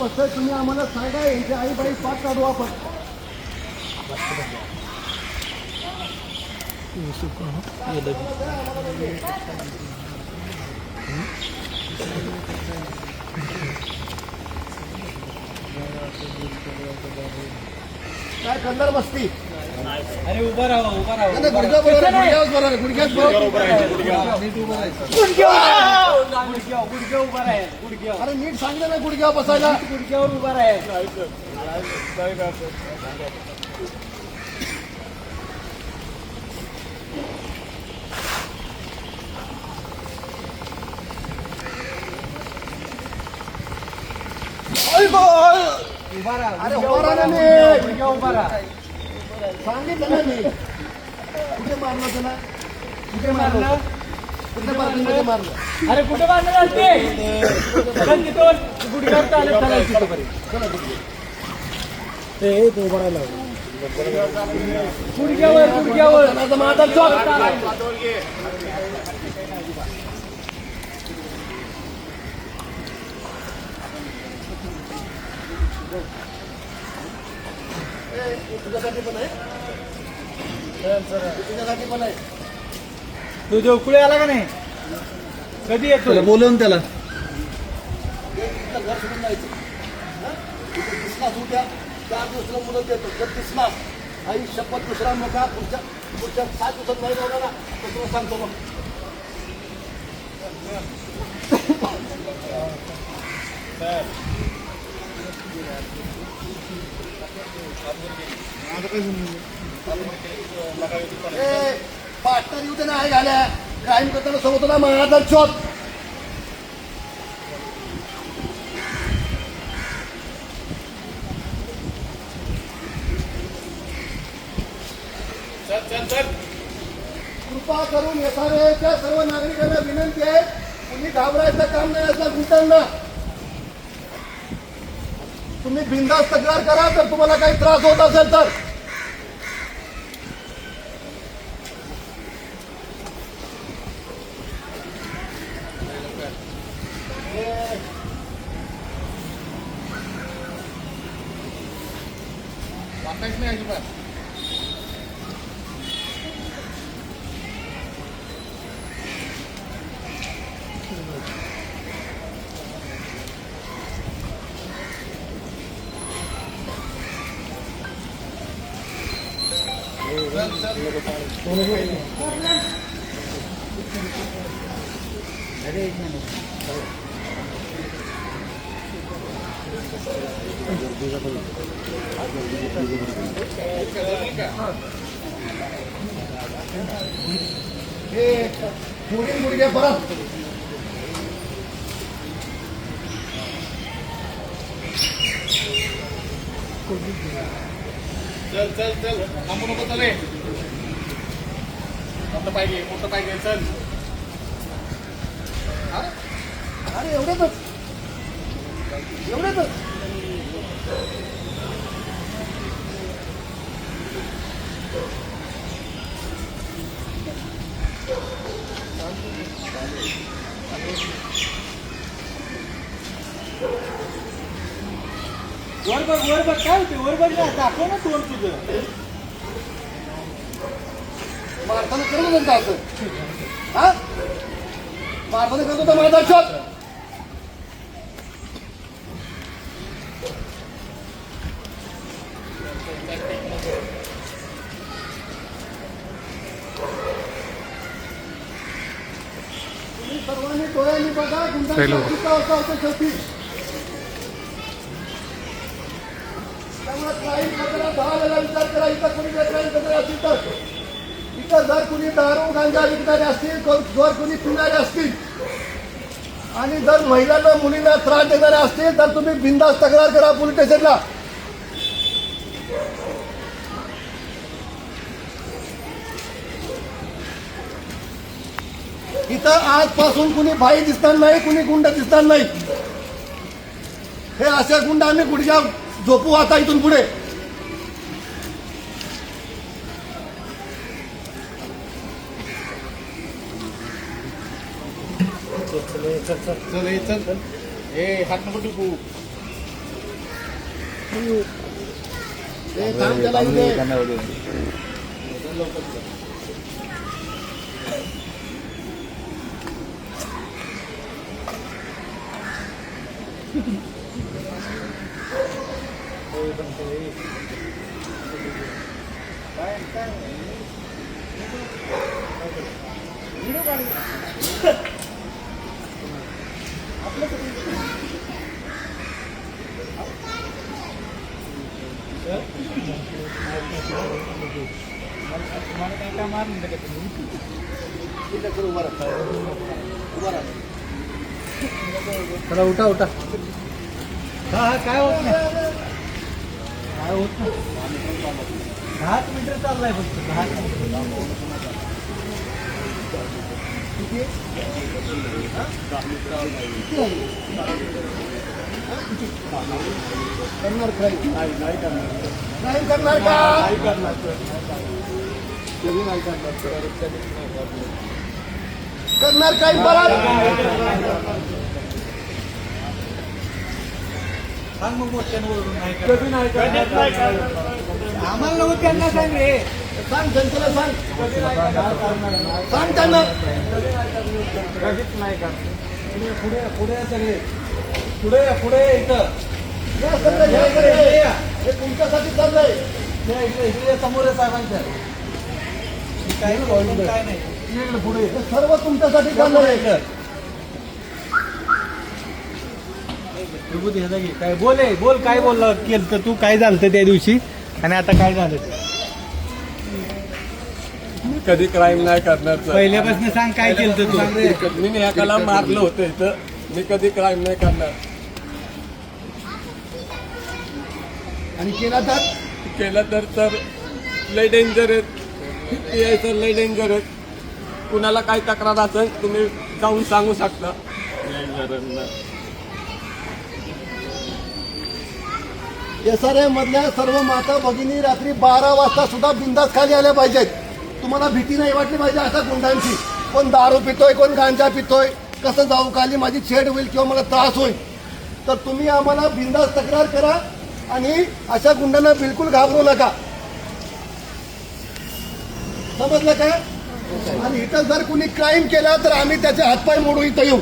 बसतोय तुम्ही आम्हाला सांगा, यांची आई बाई पाठ काढू आपण. काय कंदर बसती. अरे उभा राहा गुडघ्याच बरोबर गुडघ्याच अरे नीट सांगितलं ना गुडघ्यावर बसायला. गुडघ्यावर उभा राहा. उभा राहा. अरे उभा राहा ना. गुडघ्या उभा राहा. सांगितलं ना मी. कुठे मारलं त्याला. कुठे मारलं. कुठे पार्किंगमध्ये मारलं. अरे कुठे मारलं जाते. गुडघ्यावर चालत चालायची गुडघ्यावर गुडघ्यावर माझा चॉक. तुझ्यासाठी पण आहे. तुझ्यासाठी पण आहे. तू देवकुळे आला का नाही. कधी येतो बोलवून त्याला. घर सोडून जायचं. दिसलास उद्या 4 दिवसाला मुलं देतो. जर दिसलास आई शपथ दुसरा मोठा पुढच्या 7 दिवसात नाही बोलला ना तर तुला सांगतो मग. पार्टनर येऊ दे ना. आहे घाल्या क्राईम करताना समजतो ना माझा चोत. कृपा करून एसआरएच्या सर्व नागरिकांना विनंती आहे, तुम्ही घाबरायचं काम नाही. असं गुंटांना तुम्ही बिनधास्त तक्रार करा. तर तुम्हाला काही त्रास होत असेल तर वाटायच नाही अजिबात. गुडघे परत. चल चल चल थांबू नको. चल मोठं पाहिजे चल. अरे एवढंच एवढंच. वर बघ काय होते. वर बघ ना. दाखव ना तोंड तुझं. मारताना करत होतं असं. हा मारताना करत होता माझा शॉट. तुम्ही सर्वांनी डोळ्यांनी बघा. गुंडांची त्यामुळे क्राईम करताना 10 वेळा विचार करा. इतर कोणी क्राईम करणारे असतील तर. इतर जर कुणी दारू गांजा विकणारे असतील, जर कुणी पिणारे असतील आणि जर महिलांना मुलींना त्रास देणारे असतील तर तुम्ही बिनधास्त तक्रार करा पोलीस स्टेशनला. इथं आजपासून कुणी भाई दिसणार नाही, कुणी गुंड दिसणार नाही. हे असे गुंड आम्ही गुडघ्या झोपू आता इथून पुढे. चल चल चल चल. ए हात नको टिपू. ते थांब त्याला येऊ दे. तुम्हाला काय मारलं का तुम्ही? उभा राहा. उभा राहा. चला उठा उठा. हा हा काय होत नाही, काय होत नाही. 10 मीटर चाललाय फक्त 10 करणार क्राईम नाही करणार. नाही करणार का? नाही करणार. कधी नाही करणार. करणार काही सांग मग मोठ्यांवरून नाही कधी नाही आम्हाला नको त्यांना सांग रे. सांग जनतेला सांग. सांग त्यांना. कधीच नाही का पुढे पुढे सगळे पुढे पुढे इथं हे सगळं हे तुमच्यासाठी चाललंय. इकडे समोर आहे साहेबांच्या. काय नाही इकडे पुढे हे सर्व तुमच्यासाठी चाललंय. विभूती ह्याचा घे. काय बोल काय बोलला केलं तर तू, काय झालं त्या दिवशी आणि आता काय झालं ते? मी कधी क्राईम नाही करणार सर. पहिल्यापासून सांग काय केलं तर तू. मी एकाला मारलं होतं इथं. मी कधी क्राईम नाही करणार. आणि केला तर केलं तर लय डेंजर आहेत. यायचं लय डेंजर आहेत. कुणाला काही तक्रार असेल तुम्ही जाऊन सांगू शकता. SRM मधल्या सर्व माता भगिनी रात्री 12 वाजता सुद्धा बिंदास खाली आल्या पाहिजेत. तुम्हाला भीती नाही वाटली पाहिजे अशा गुंडांची. कोण दारू पितोय, कोण गांजा पितोय, कसं जाऊ खाली माझी छेड होईल किंवा मला त्रास होईल. तर तुम्ही आम्हाला बिंदास तक्रार करा आणि अशा गुंडांना बिलकुल घाबरू नका. समजलं का? आणि इथं जर कुणी क्राईम केला तर आम्ही त्याचे हातपाय मोडू इथं येऊ.